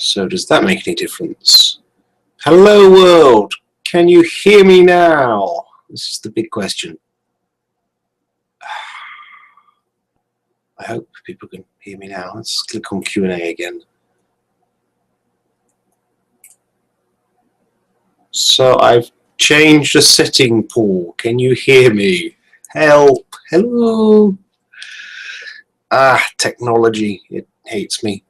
So does that make any difference? Hello world, can you hear me now? This is the big question. I hope people can hear me now. Let's click on Q&A again. So I've changed the setting, Paul. Can you hear me? Help. Hello. Technology. It hates me.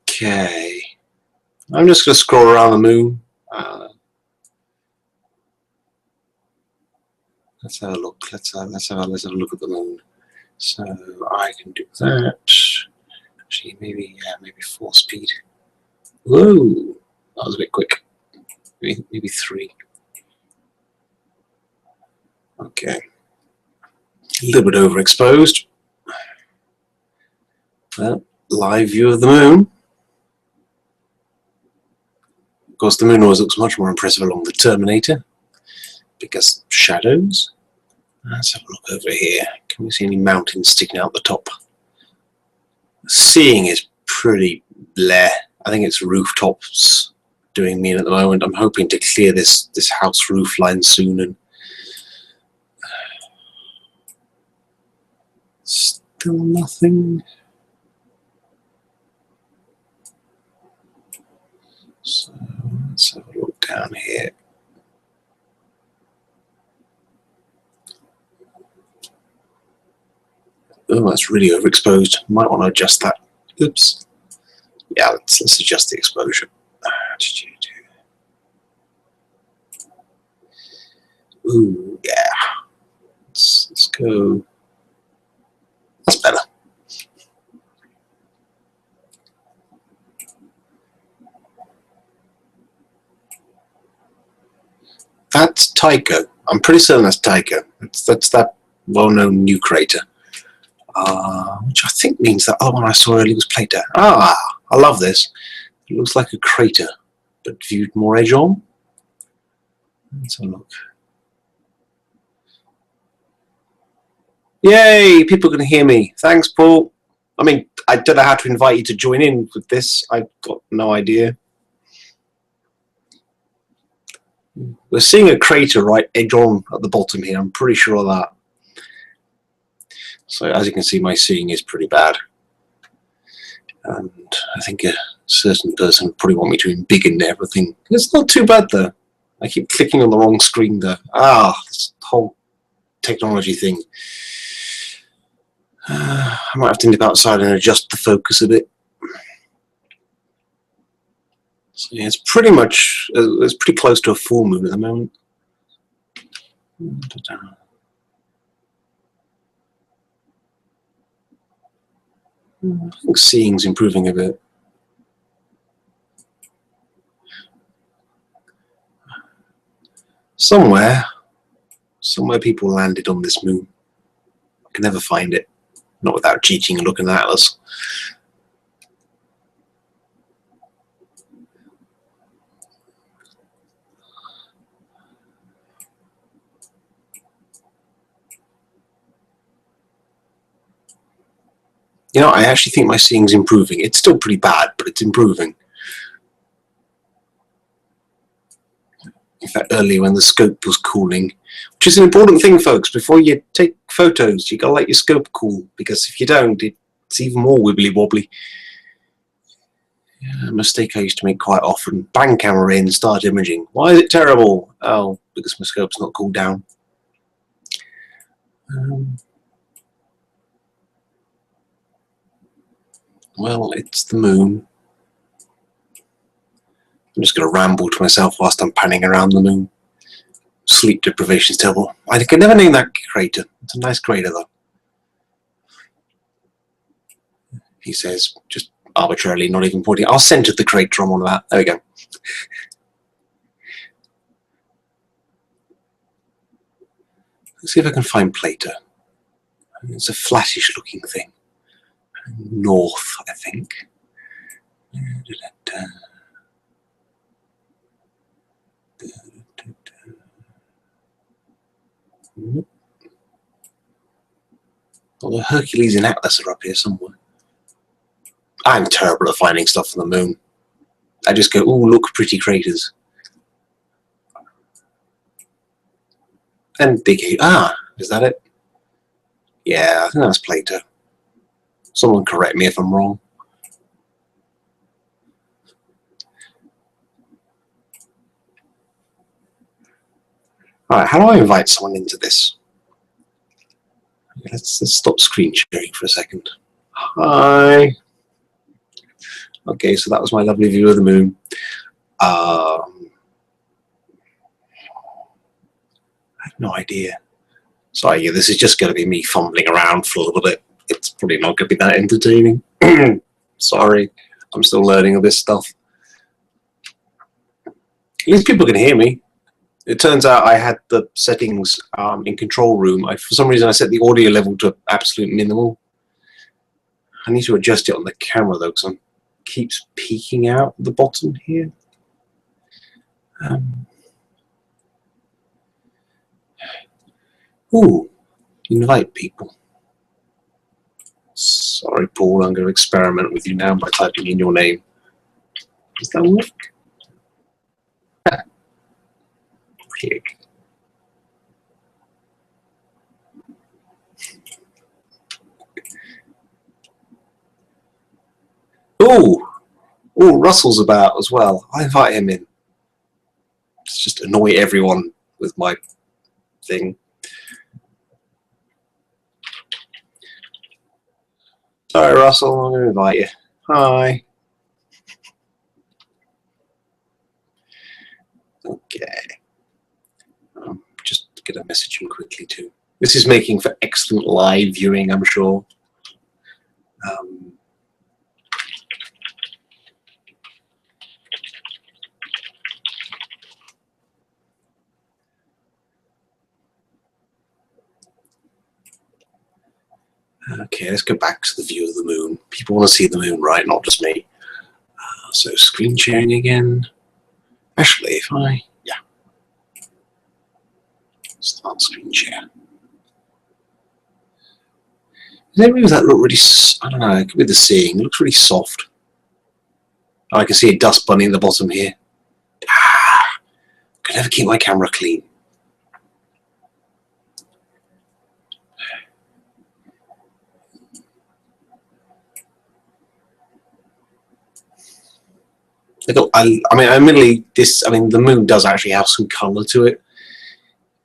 Okay. I'm just going to scroll around the moon. Let's have a look. Let's have a look at the moon. So I can do that. Actually, maybe 4 speed. Whoa, that was a bit quick. Maybe 3. Okay. A little bit overexposed. Well, live view of the moon. Of course, the moon always looks much more impressive along the Terminator because shadows. Let's have a look over here. Can we see any mountains sticking out the top? Seeing is pretty bleh. I think it's rooftops doing me in at the moment. I'm hoping to clear this house roof line soon, and still nothing. So let's have a look down here. Oh, that's really overexposed. Might want to adjust that. Oops. Yeah, let's adjust the exposure. Ooh, yeah. Let's go. That's better. That's Tycho. I'm pretty certain that's Tycho. That's that well-known new crater. Which I think means that other one I saw earlier was Plato. I love this. It looks like a crater, but viewed more edge on. Let's have a look. Yay! People can hear me. Thanks, Paul. I mean, I don't know how to invite you to join in with this. I've got no idea. We're seeing a crater right edge on at the bottom here. I'm pretty sure of that. So as you can see, my seeing is pretty bad. And I think a certain person would probably want me to embiggen everything. It's not too bad though. I keep clicking on the wrong screen though. This whole technology thing. I might have to nip outside and adjust the focus a bit. So yeah, it's pretty much, it's pretty close to a full moon at the moment. I think seeing's improving a bit. Somewhere people landed on this moon. I can never find it. Not without cheating and looking at Atlas. You know, I actually think my seeing's improving. It's still pretty bad, but it's improving. In fact, earlier when the scope was cooling, which is an important thing, folks. Before you take photos, you gotta let your scope cool, because if you don't, it's even more wibbly wobbly. Yeah, a mistake I used to make quite often. Bang camera in, start imaging. Why is it terrible? Oh, because my scope's not cooled down. Well, it's the moon. I'm just going to ramble to myself whilst I'm panning around the moon. Sleep deprivation's terrible. I can never name that crater. It's a nice crater, though. He says, just arbitrarily, not even pointing. I'll center the crater on one of that. There we go. Let's see if I can find Plato. It's a flattish looking thing. North, I think. Well, the Hercules and Atlas are up here somewhere. I'm terrible at finding stuff on the moon. I just go, ooh, look, pretty craters. And dig. Ah, is that it? Yeah, I think that's Plato. Someone correct me if I'm wrong. Alright, how do I invite someone into this? Let's stop screen sharing for a second. Hi. Okay, so that was my lovely view of the moon. I have no idea. Sorry, yeah, this is just going to be me fumbling around for a little bit. It's probably not going to be that entertaining. Sorry, I'm still learning all this stuff. At least people can hear me. It turns out I had the settings in control room. For some reason, I set the audio level to absolute minimal. I need to adjust it on the camera though, because it keeps peeking out at the bottom here. Ooh, invite people. Sorry, Paul, I'm going to experiment with you now by typing in your name. Does that work? Pig. Ooh, Russell's about as well. I invite him in. Just annoy everyone with my thing. Sorry, Russell, I'm going to invite you. Hi. Okay. Just get a message in quickly too. This is making for excellent live viewing, I'm sure. Okay, let's go back to the view of the moon. People want to see the moon, right? Not just me. So screen sharing again. Actually, if I, yeah, start screen share. Maybe that look really, I don't know, it could be the seeing. It looks really soft. I can see a dust bunny in the bottom here. Could never keep my camera clean. I mean, admittedly, the moon does actually have some color to it,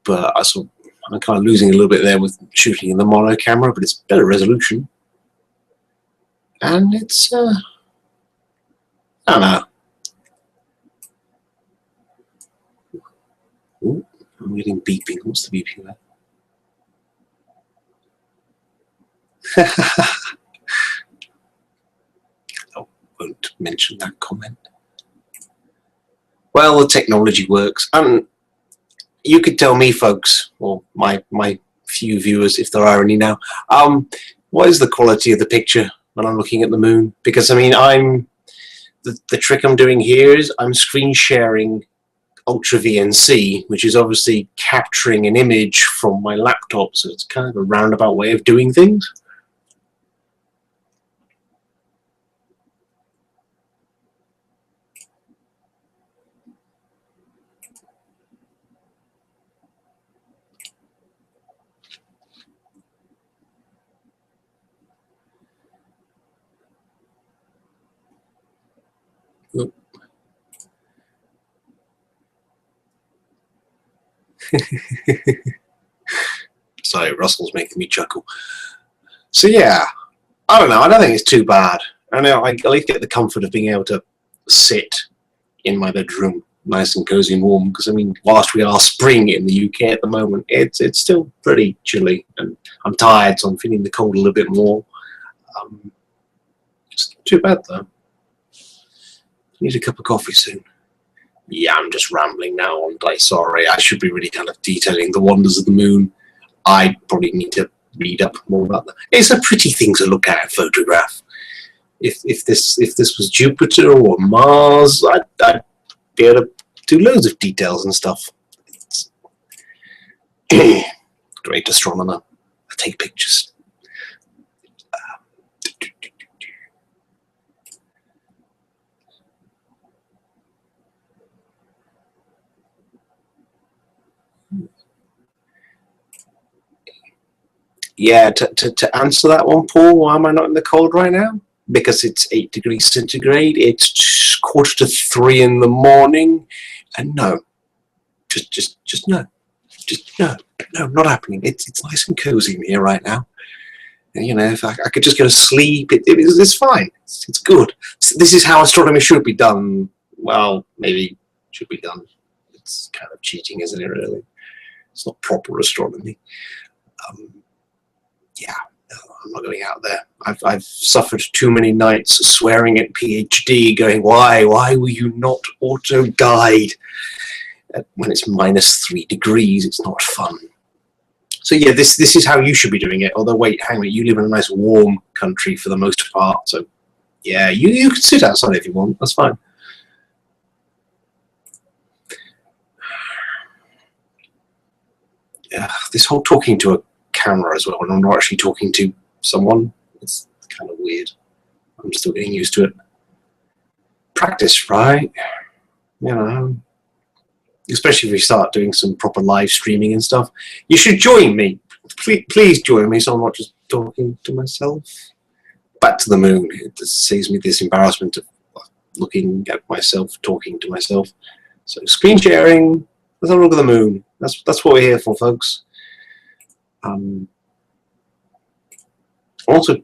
but I'm kind of losing a little bit there with shooting in the mono camera, but it's better resolution. And it's, I don't know. Ooh, I'm getting beeping. What's the beeping there? I won't mention that comment. Well, the technology works. You could tell me, folks, or my few viewers, if there are any now, what is the quality of the picture when I'm looking at the moon? Because I mean, the trick I'm doing here is I'm screen sharing Ultra VNC, which is obviously capturing an image from my laptop, so it's kind of a roundabout way of doing things. Sorry, Russell's making me chuckle. So yeah, I don't know. I don't think it's too bad. I know I at least get the comfort of being able to sit in my bedroom, nice and cozy and warm. Because I mean, whilst we are spring in the UK at the moment, it's still pretty chilly, and I'm tired, so I'm feeling the cold a little bit more. It's not too bad though. Need a cup of coffee soon. Yeah, I'm just rambling now. I'm like, sorry, I should be really kind of detailing the wonders of the moon. I probably need to read up more about that. It's a pretty thing to look at and photograph. If this was Jupiter or Mars, I'd be able to do loads of details and stuff. It's great astronomer. I take pictures. Yeah, to answer that one, Paul, why am I not in the cold right now? Because it's 8 degrees centigrade, it's 2:45 in the morning, and no, just no. Just no, not happening. It's nice and cozy in here right now. And, you know, if I could just go to sleep, it's fine. It's good. This is how astronomy should be done. Well, maybe should be done. It's kind of cheating, isn't it? Really, it's not proper astronomy. Yeah, no, I'm not going out there. I've suffered too many nights swearing at PhD, going, why will you not auto guide? When it's -3 degrees, it's not fun. So yeah, this is how you should be doing it. Although wait, hang on, you live in a nice warm country for the most part, so yeah, you can sit outside if you want. That's fine. Yeah, this whole talking to a camera as well, when I'm not actually talking to someone, it's kind of weird. I'm still getting used to it. Practice, right? You know. Especially if we start doing some proper live streaming and stuff. You should join me. Please join me so I'm not just talking to myself. Back to the moon. It just saves me this embarrassment of looking at myself, talking to myself. So screen sharing. Let's have a look at the moon. That's what we're here for, folks. I'm also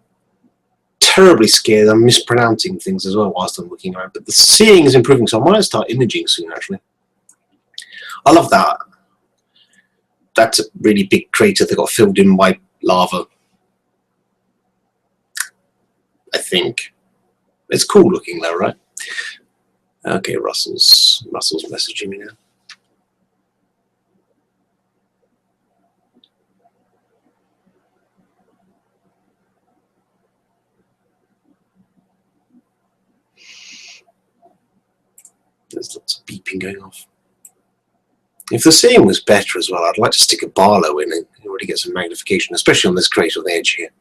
terribly scared I'm mispronouncing things as well whilst I'm looking around. But the seeing is improving, so I might start imaging soon, actually. I love that. That's a really big crater that got filled in by lava. I think. It's cool looking though, right? Okay, Russell's messaging me now. There's lots of beeping going off. If the seeing was better as well, I'd like to stick a Barlow in it and already get some magnification, especially on this crater on the edge here.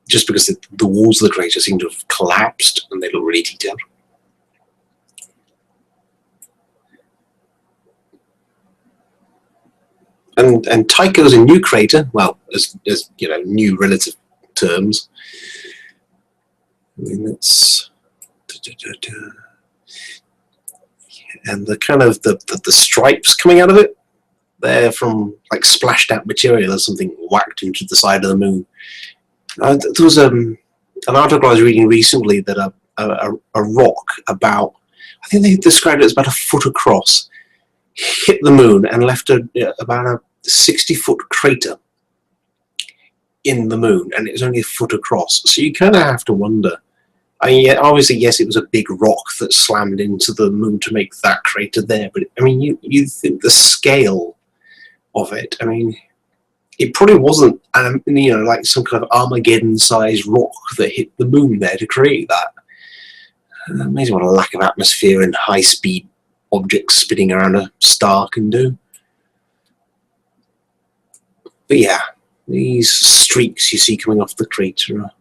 Just because the walls of the crater seem to have collapsed and they look really detailed. And Tycho's a new crater, well, as you know, new relative terms. I mean, it's and the kind of the stripes coming out of it, they're from like splashed out material or something whacked into the side of the moon. There was an article I was reading recently that a rock about, I think they described it as about 1 foot across, hit the moon and left about a 60-foot crater in the moon, and it was only 1 foot across. So you kind of have to wonder. I mean, yeah, obviously, yes, it was a big rock that slammed into the moon to make that crater there, but I mean, you think the scale of it. I mean, it probably wasn't, you know, like some kind of Armageddon-sized rock that hit the moon there to create that. Amazing what a lack of atmosphere and high-speed objects spinning around a star can do. But yeah, these streaks you see coming off the crater are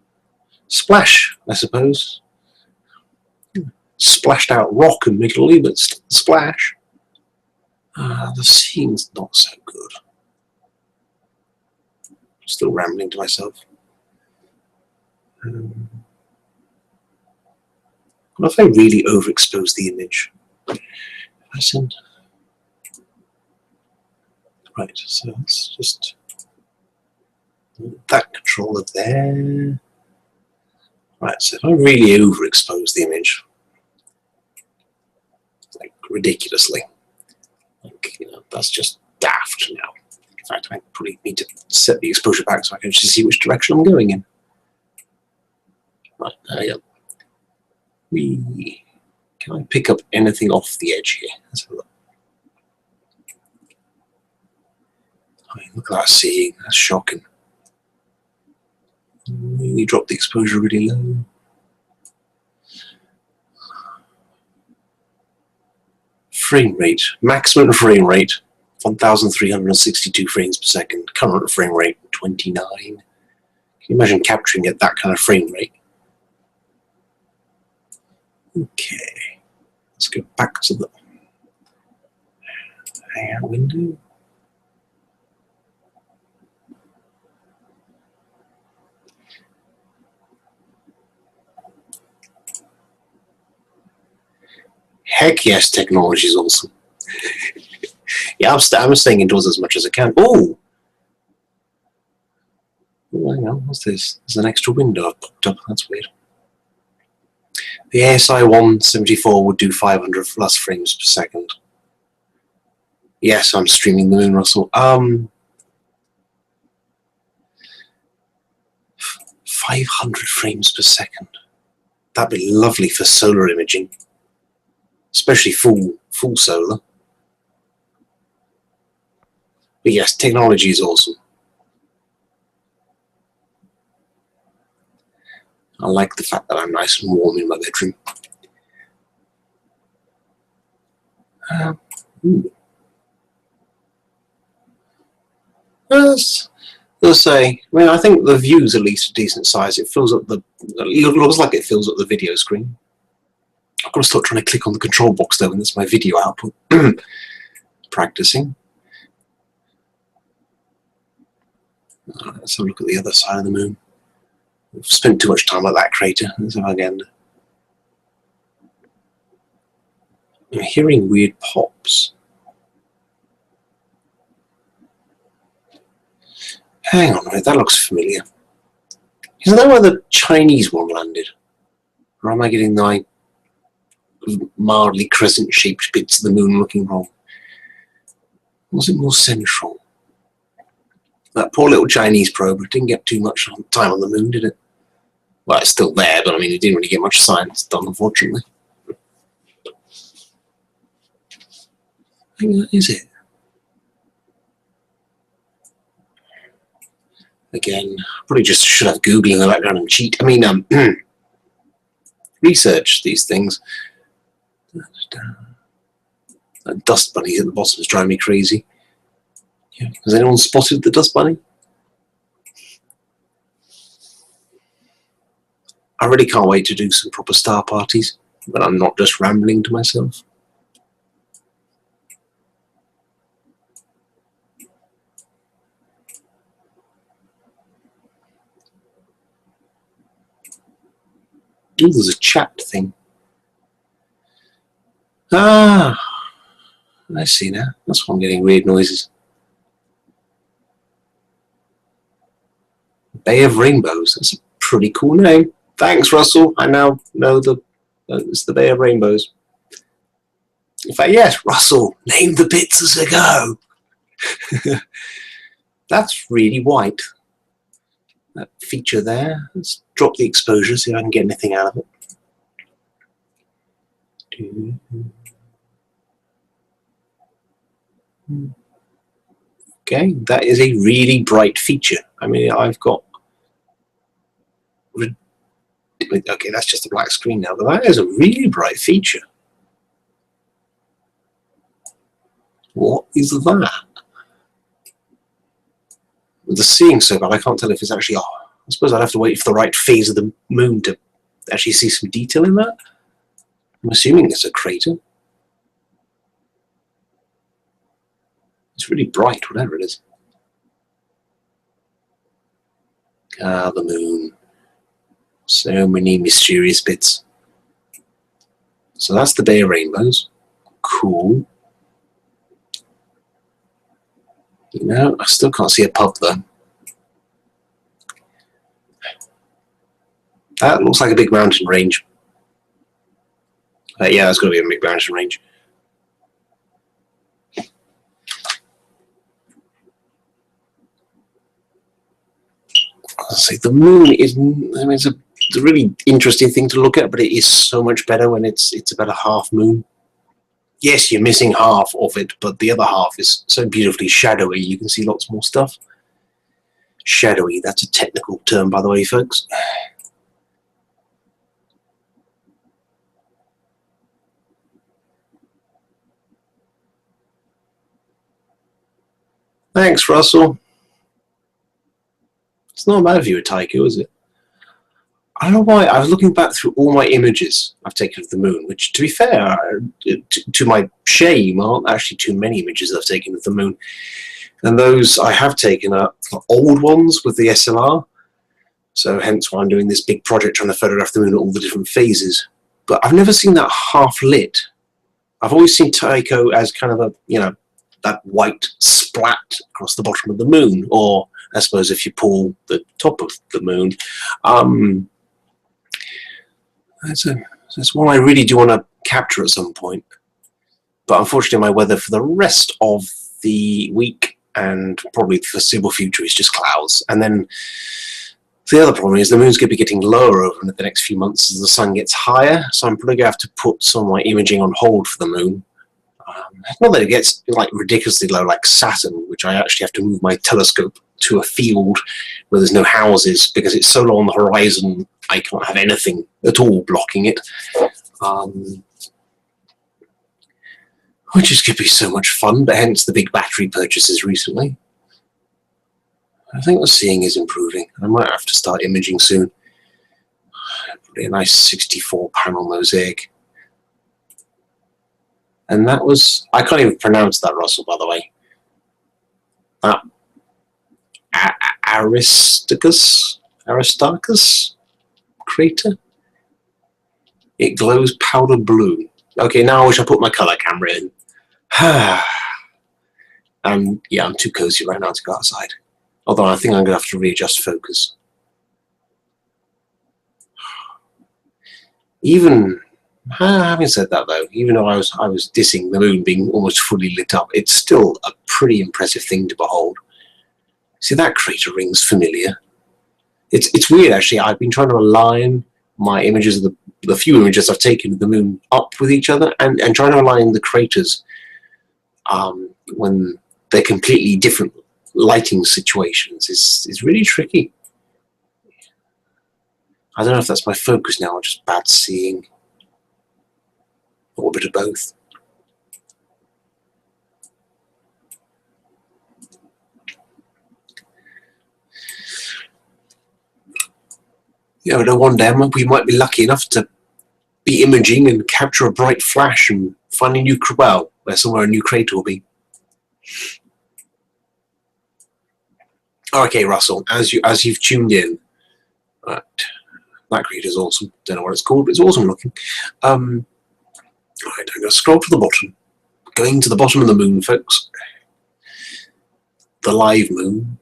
splash, I suppose. Splashed out rock admittedly, but splash. The seeing's not so good. Still rambling to myself. What if I really overexpose the image? Right, so let's just move that controller there. Right, so if I really overexpose the image, like ridiculously, like, you know, that's just daft now. In fact, I probably need to set the exposure back so I can actually see which direction I'm going in. Right, there we go. Can I pick up anything off the edge here? Let's have a look. I mean, look at that seeing, that's shocking. We drop the exposure really low. Frame rate, maximum frame rate, 1,362 frames per second. Current frame rate, 29. Can you imagine capturing at that kind of frame rate? Okay, let's go back to the hangout window. Heck yes, technology is awesome. Yeah, I'm staying indoors as much as I can. Oh, hang on, what's this? There's an extra window I've popped up. That's weird. The ASI 174 would do 500 plus frames per second. Yes, I'm streaming the moon, Russell. 500 frames per second. That'd be lovely for solar imaging, especially full solar. But yes, technology is awesome. I like the fact that I'm nice and warm in my bedroom. Let's say, I mean, I think the view's at least a decent size. It fills up it looks like it fills up the video screen. I've got to start trying to click on the control box though, and that's my video output. Practicing. Let's have a look at the other side of the moon. We've spent too much time at that crater. Let's have again. I'm hearing weird pops. Hang on a minute, that looks familiar. Isn't that where the Chinese one landed? Or am I getting the mildly crescent-shaped bits of the moon looking wrong? Was it more central? That poor little Chinese probe didn't get too much time on the moon, did it? Well, it's still there, but I mean, it didn't really get much science done, unfortunately. I think that is it. Again, probably just should have Google in the background and cheat. I mean, research these things. That dust bunny at the bottom is driving me crazy. Yeah. Has anyone spotted the dust bunny? I really can't wait to do some proper star parties, but I'm not just rambling to myself. Ooh, there's a chat thing. Ah, I see now. That's why I'm getting weird noises. Bay of Rainbows. That's a pretty cool name. Thanks, Russell. I now know it's the Bay of Rainbows. In fact, yes, Russell, name the bits as they go. That's really white. That feature there. Let's drop the exposure, see if I can get anything out of it. Okay, that is a really bright feature. I mean, I've got... Okay, that's just a black screen now, but that is a really bright feature. What is that? With the seeing so bad, I can't tell if it's actually... Oh, I suppose I'd have to wait for the right phase of the moon to actually see some detail in that. I'm assuming it's a crater. It's really bright, whatever it is. Ah, the moon. So many mysterious bits. So that's the Bay of Rainbows. Cool. You know, I still can't see a pub though. That looks like a big mountain range. Yeah, it's going to be a big mountain range. I'll say the moon is, I mean, it's a really interesting thing to look at, but it is so much better when it's about a half moon. Yes, you're missing half of it, but the other half is so beautifully shadowy, you can see lots more stuff. Shadowy, that's a technical term, by the way, folks. Thanks, Russell. It's not a bad view of Tycho, is it? I don't know why. I was looking back through all my images I've taken of the moon, which, to be fair, to my shame, aren't actually too many images I've taken of the moon. And those I have taken are old ones with the SLR. So hence why I'm doing this big project trying to photograph the moon at all the different phases. But I've never seen that half lit I've always seen Tycho as kind of a, you know, that white splat across the bottom of the moon, or I suppose if you pull the top of the moon. That's one I really do want to capture at some point. But unfortunately, my weather for the rest of the week and probably the foreseeable future is just clouds. And then the other problem is the moon's going to be getting lower over the next few months as the sun gets higher. So I'm probably going to have to put some of my imaging on hold for the moon. Not that it gets like ridiculously low like Saturn, which I actually have to move my telescope to a field where there's no houses because it's so low on the horizon I can't have anything at all blocking it. Which is going to be so much fun, but hence the big battery purchases recently. I think the seeing is improving. I might have to start imaging soon. Probably a nice 64 panel mosaic. And that was, I can't even pronounce that, Russell, by the way. Aristarchus crater. It glows powder blue. Okay, now I wish I put my color camera in. Yeah, I'm too cozy right now to go outside. Although I think I'm going to have to readjust focus. Even having said that, though, even though I was dissing the moon being almost fully lit up, it's still a pretty impressive thing to behold. See, that crater rings familiar. It's weird, actually. I've been trying to align my images of the few images I've taken of the moon up with each other, and trying to align the craters when they're completely different lighting situations is really tricky. I don't know if that's my focus now or just bad seeing, or a bit of both. Yeah, but one day we might be lucky enough to be imaging and capture a bright flash and find a new, well, where somewhere a new crater will be. Okay, Russell, as you've tuned in, right, that crater is awesome. Don't know what it's called, but it's awesome looking. Right, I'm going to scroll to the bottom. Going to the bottom of the moon, folks. The live moon.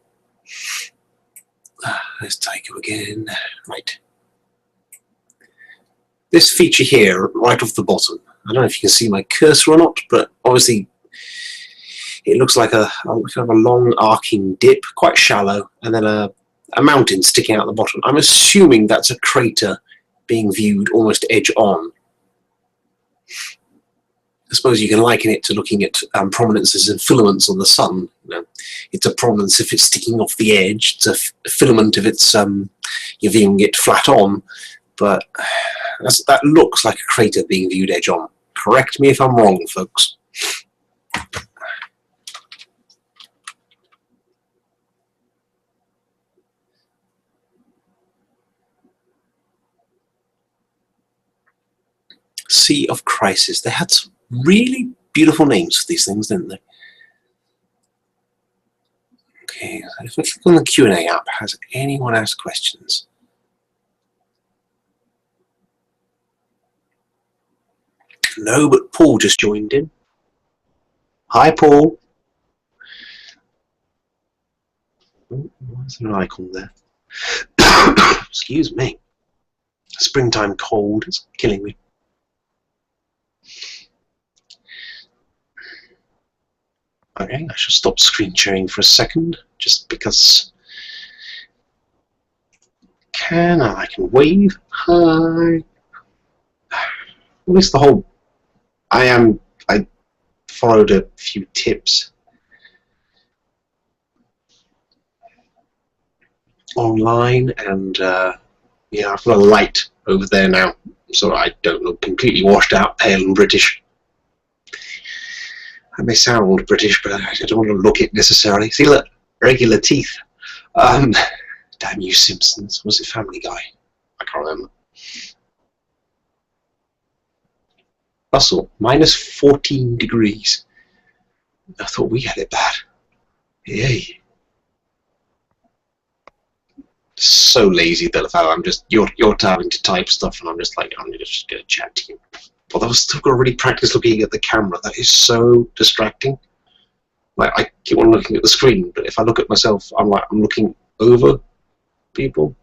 Let's Tycho again. Right. This feature here, right off the bottom. I don't know if you can see my cursor or not, but obviously it looks like a kind of a long arcing dip, quite shallow, and then a mountain sticking out the bottom. I'm assuming that's a crater being viewed almost edge on. I suppose you can liken it to looking at prominences and filaments on the sun. You know, it's a prominence if it's sticking off the edge. It's a filament if it's you're viewing it flat on. But that looks like a crater being viewed edge on. Correct me if I'm wrong, folks. Sea of Crisis. They had some really beautiful names for these things, didn't they? Okay, so if we click on the Q&A app, has anyone asked questions? No, but Paul just joined in. Hi, Paul. Oh, where's an icon there? Excuse me. Springtime cold is killing me. Okay, I shall stop screen sharing for a second, just because. I can wave. Hi. At least the whole. I followed a few tips online, and yeah, I've got a light over there now, so I don't look completely washed out, pale and British. I may sound British, but I don't want to look it necessarily. See, look, regular teeth. Damn you, Simpsons. Was it Family Guy? I can't remember. Russell, minus 14 degrees. I thought we had it bad. Yay. So lazy that I'm just, you're having to type stuff, and I'm just like, I'm just going to chat to you. Although I've still got to really practice looking at the camera. That is so distracting. Like, I keep on looking at the screen, but if I look at myself, I'm looking over people.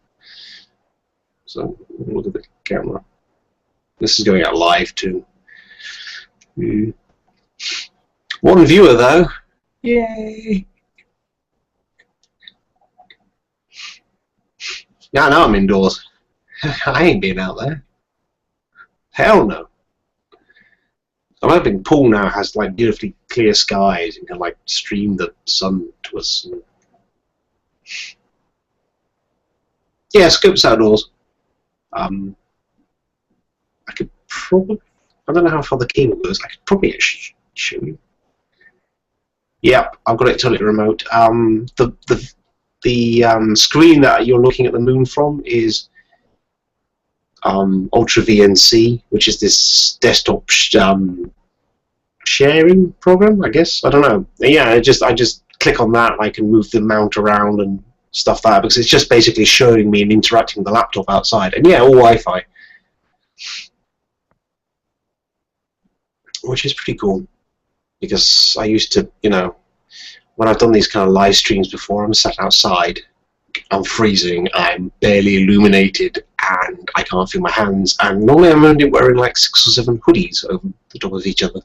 So look at the camera. This is going out live too. One viewer though. Yay! Yeah, I know I'm indoors. I ain't been out there. Hell no. I'm hoping Poole now has like beautifully clear skies and can like stream the sun to us. Yeah, Scope's outdoors. I could probably, I don't know how far the cable goes. I could probably actually show you. Yep, I've got it totally remote. The screen that you're looking at the moon from is Ultra VNC, which is this desktop sharing program, I guess. I don't know. Yeah, I just click on that and I can move the mount around and stuff like that, because it's just basically showing me and interacting with the laptop outside. And yeah, all Wi-Fi, which is pretty cool, because I used to, you know, when I've done these kind of live streams before, I'm sat outside, I'm freezing, I'm barely illuminated, and I can't feel my hands, and normally I'm only wearing like 6 or 7 hoodies over the top of each other.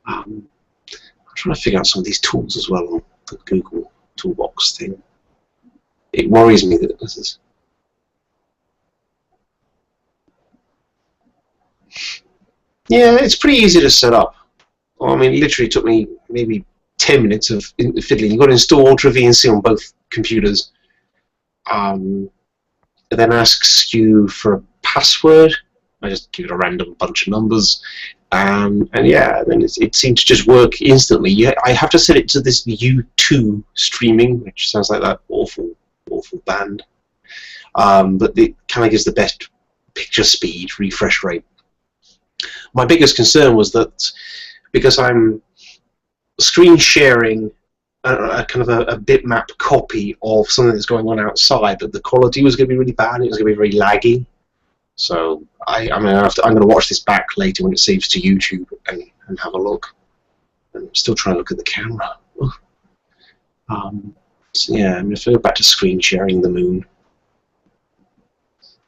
I'm trying to figure out some of these tools as well on the Google Toolbox thing. It worries me that this is... Yeah, it's pretty easy to set up. I mean, it literally took me maybe 10 minutes of fiddling. You've got to install Ultra VNC on both computers. It then asks you for a password. I just give it a random bunch of numbers. And yeah, then it seemed to just work instantly. Yeah, I have to set it to this U2 streaming, which sounds like that awful band. But it kind of gives the best picture speed, refresh rate. My biggest concern was that because I'm screen sharing a kind of a bitmap copy of something that's going on outside, that the quality was going to be really bad and it was going to be very laggy. So I'm going to watch this back later when it saves to YouTube and have a look. I'm still trying to look at the camera. So yeah, I'm going to go back to screen sharing the moon.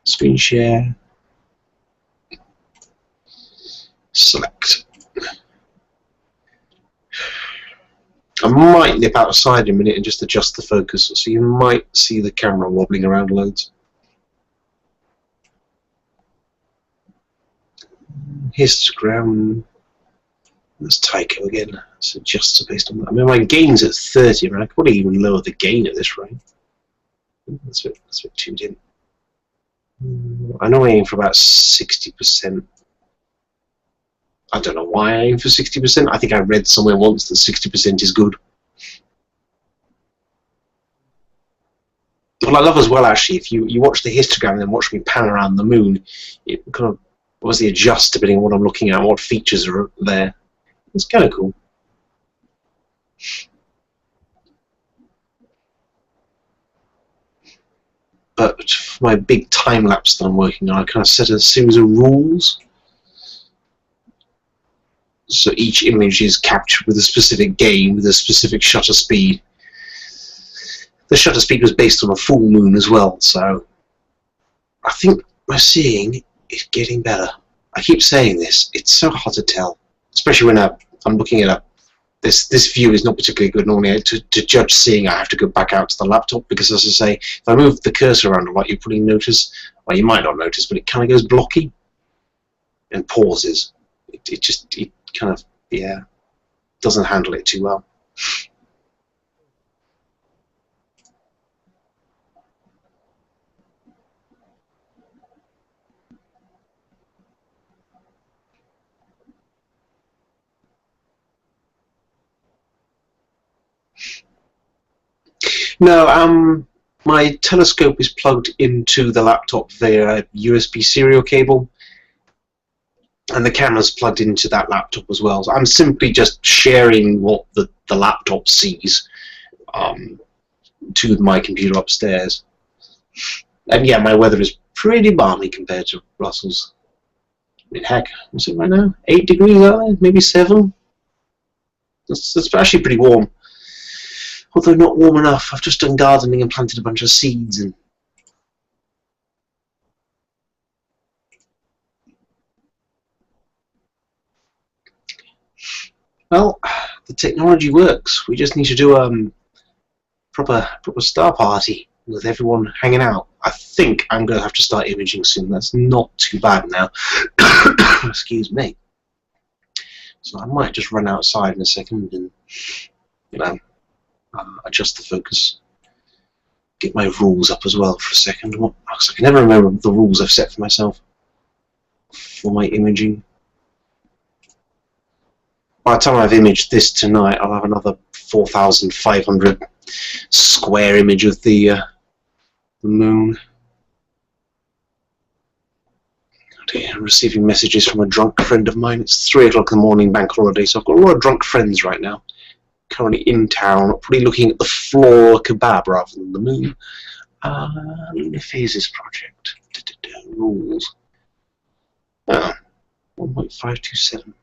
Screen share. Select. I might nip outside in a minute and just adjust the focus, so you might see the camera wobbling around loads. Histogram. That's Tycho again. So just based on that. I mean, my gain's at 30, but I could probably even lower the gain at this rate. That's a bit tuned in. I know I aim for about 60%. I don't know why I aim for 60%. I think I read somewhere once that 60% is good. What I love as well, actually, if you watch the histogram and then watch me pan around the moon, it kind of obviously adjusts depending on what I'm looking at, what features are there. It's kind of cool. But for my big time lapse that I'm working on, I kind of set a series of rules. So each image is captured with a specific gain, with a specific shutter speed. The shutter speed was based on a full moon as well, so I think we're seeing it getting better. I keep saying this, it's so hard to tell, especially when I'm looking at this view is not particularly good. Normally to judge seeing, I have to go back out to the laptop, because as I say, if I move the cursor around a lot, you probably notice, well, you might not notice, but it kind of goes blocky and pauses. It kind of, yeah, doesn't handle it too well. No, my telescope is plugged into the laptop via USB serial cable, and the camera's plugged into that laptop as well. So I'm simply just sharing what the laptop sees to my computer upstairs. And yeah, my weather is pretty balmy compared to Russell's. I mean, heck, what's it right now? 8 degrees out there? Maybe 7? That's actually pretty warm. Although not warm enough. I've just done gardening and planted a bunch of seeds and well, the technology works. We just need to do proper star party with everyone hanging out. I think I'm going to have to start imaging soon. That's not too bad now. Excuse me. So I might just run outside in a second and, you know, adjust the focus. Get my rules up as well for a second. Because I can never remember the rules I've set for myself for my imaging. By the time I've imaged this tonight, I'll have another 4,500 square image of the moon. I'm receiving messages from a drunk friend of mine. It's 3 o'clock in the morning, bank holiday, so I've got a lot of drunk friends right now. Currently in town, probably looking at the floor kebab rather than the moon. Lunar Phases Project. Rules. 1.527.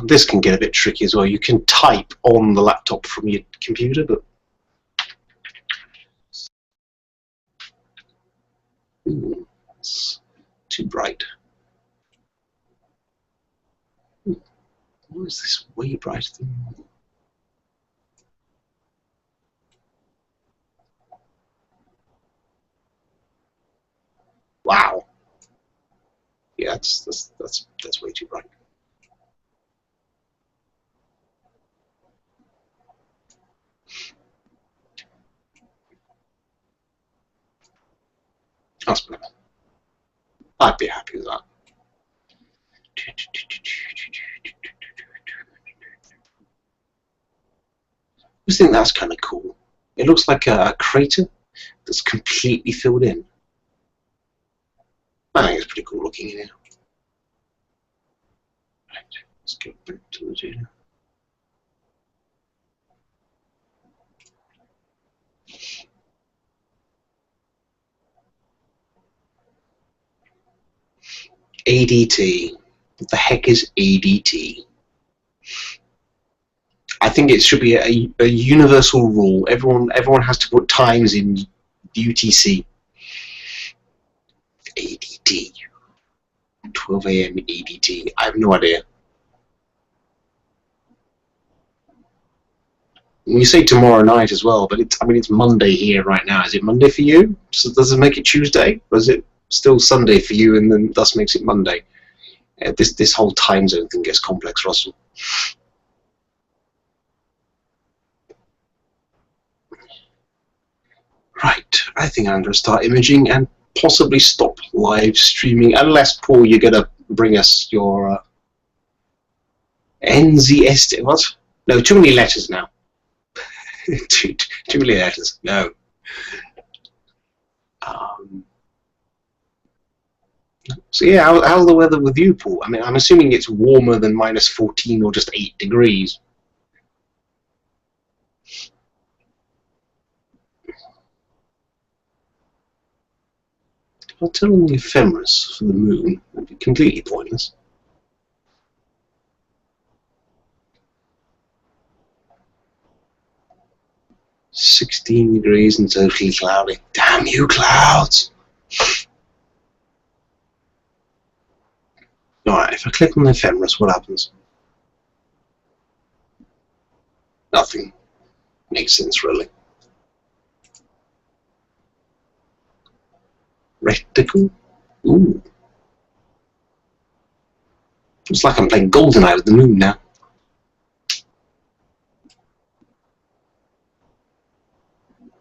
This can get a bit tricky as well. You can type on the laptop from your computer, but ooh, it's too bright. Why is this way brighter than normal? Wow. Yeah, that's way too bright. That's better. I'd be happy with that. I just think that's kind of cool. It looks like a crater that's completely filled in. I think it's pretty cool looking in here. Right, let's go back to the data. ADT. What the heck is ADT? I think it should be a universal rule. Everyone has to put times in UTC. ADT. 12 AM ADT. I have no idea. You say tomorrow night as well, but it's Monday here right now. Is it Monday for you? So does it make it Tuesday, or is it still Sunday for you, and then thus makes it Monday? This whole time zone thing gets complex, Russell. Right, I think I'm going to start imaging and possibly stop live streaming, unless, Paul, you're going to bring us your NZST. What? No, too many letters now. too many letters. No. So yeah, how's the weather with you, Paul? I mean, I'm assuming it's warmer than -14 or just 8 degrees. I'll turn on the ephemeris for the moon. That'd be completely pointless. -16 degrees and totally cloudy. Damn you, clouds! Alright, if I click on the ephemeris, what happens? Nothing. Makes sense, really. Reticle? Ooh. It's like I'm playing GoldenEye with the moon now.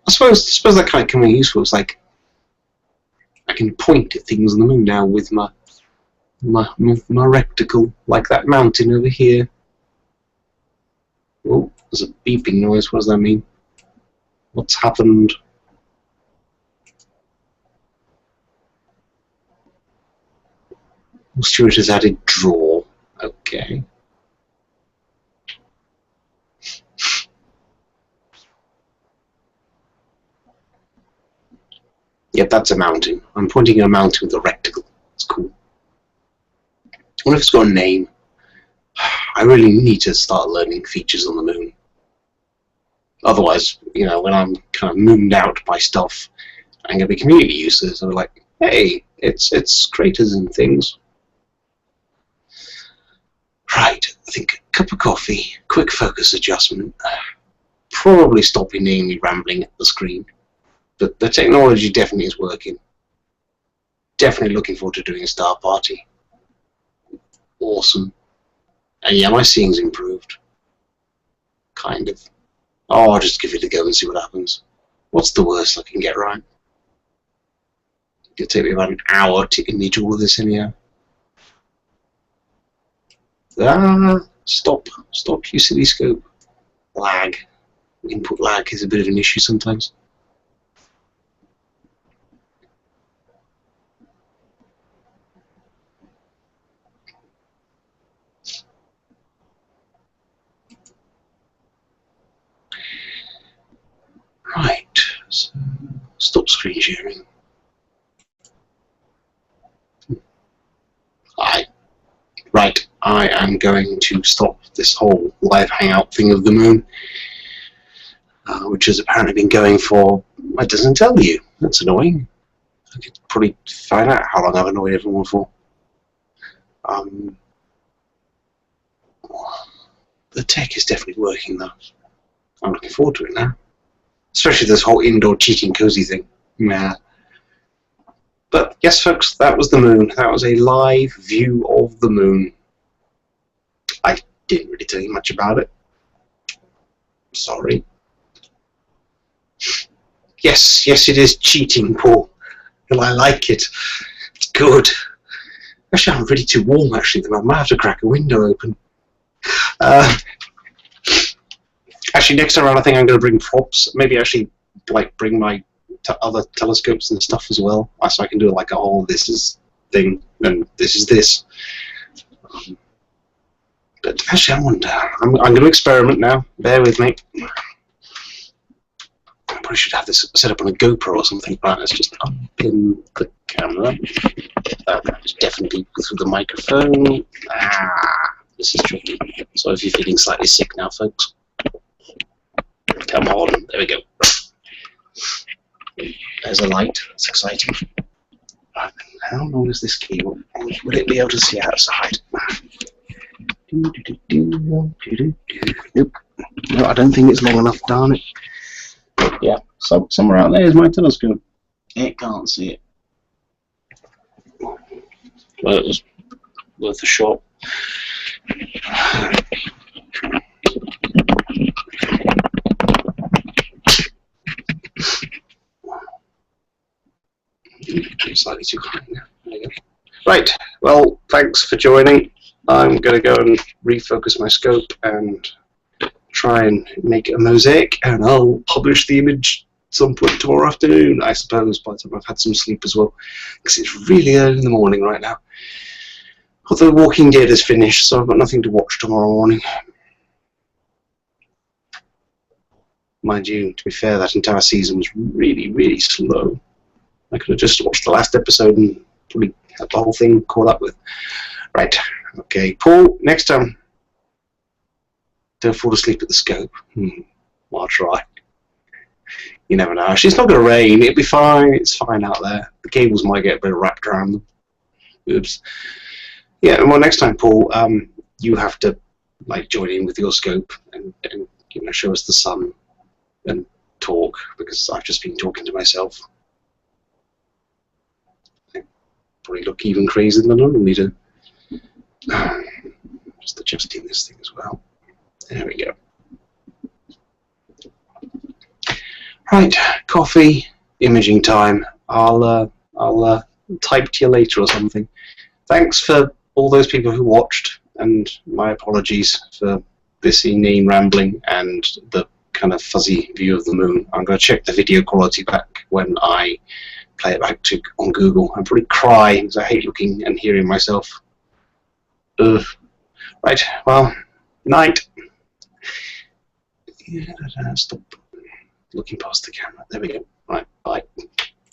I suppose that kind of can be useful. It's like I can point at things on the moon now with my reticle, like that mountain over here. Oh, there's a beeping noise. What does that mean? What's happened? Stuart has added draw. Okay. Yep, that's a mountain. I'm pointing at a mountain with a rectangle. It's cool. I wonder if it's got a name. I really need to start learning features on the moon. Otherwise, you know, when I'm kind of mooned out by stuff, I'm going to be completely useless. I'm like, hey, it's craters and things. Right, I think a cup of coffee, quick focus adjustment, probably stopping me rambling at the screen. But the technology definitely is working. Definitely looking forward to doing a Star Party. Awesome. And yeah, my seeing's improved. Kind of. Oh, I'll just give it a go and see what happens. What's the worst I can get right? It'll take me about an hour to image all of this anyhow. Stop, you silly scope. Lag. Input lag is a bit of an issue sometimes. Right, so stop screen sharing. Right, I am going to stop this whole live hangout thing of the moon, which has apparently been going for, it doesn't tell you. That's annoying. I could probably find out how long I've annoyed everyone for. The tech is definitely working though. I'm looking forward to it now. Especially this whole indoor cheating cozy thing. Nah. But yes, folks, that was the moon. That was a live view of the moon. I didn't really tell you much about it. Sorry. Yes, it is cheating, Paul. And I like it. It's good. Actually, I'm really too warm, actually. I might have to crack a window open. Actually, next time around, I think I'm going to bring props. Maybe actually, like, bring my other telescopes and stuff as well, so I can do like a whole this is thing and this is this. But actually, I wonder. I'm going to experiment now. Bear with me. I probably should have this set up on a GoPro or something. Right, let's just unpin the camera. That's definitely through the microphone. This is tricky. So if you're feeling slightly sick now, folks. Come on. There we go. There's a light. That's exciting. Right, how long is this key? Will it be able to see outside? Nope. No, I don't think it's long enough, darn it. Yeah, so somewhere out there is my telescope. It can't see it. Well, it was worth a shot. Slightly too high now. There you go. Right, well, thanks for joining. I'm going to go and refocus my scope and try and make a mosaic, and I'll publish the image at some point tomorrow afternoon, I suppose, by the time I've had some sleep as well, because it's really early in the morning right now. Although Walking Dead is finished, so I've got nothing to watch tomorrow morning. Mind you, to be fair, that entire season was really, really slow. I could have just watched the last episode and probably had the whole thing caught up with. Right, okay, Paul, next time, don't fall asleep at the scope. I'll try. You never know. Actually, it's not going to rain. It'll be fine. It's fine out there. The cables might get a bit wrapped around them. Oops. Yeah, well, next time, Paul, you have to like join in with your scope and you know, show us the sun and talk, because I've just been talking to myself. I probably look even crazier than I normally do. Just adjusting this thing as well. There we go. Right, coffee, imaging time. I'll type to you later or something. Thanks for all those people who watched, and my apologies for this inane rambling and the kind of fuzzy view of the moon. I'm going to check the video quality back when I play it back on Google. I'll probably cry because I hate looking and hearing myself. Ugh. Right, well, night. Stop looking past the camera. There we go. Right, bye.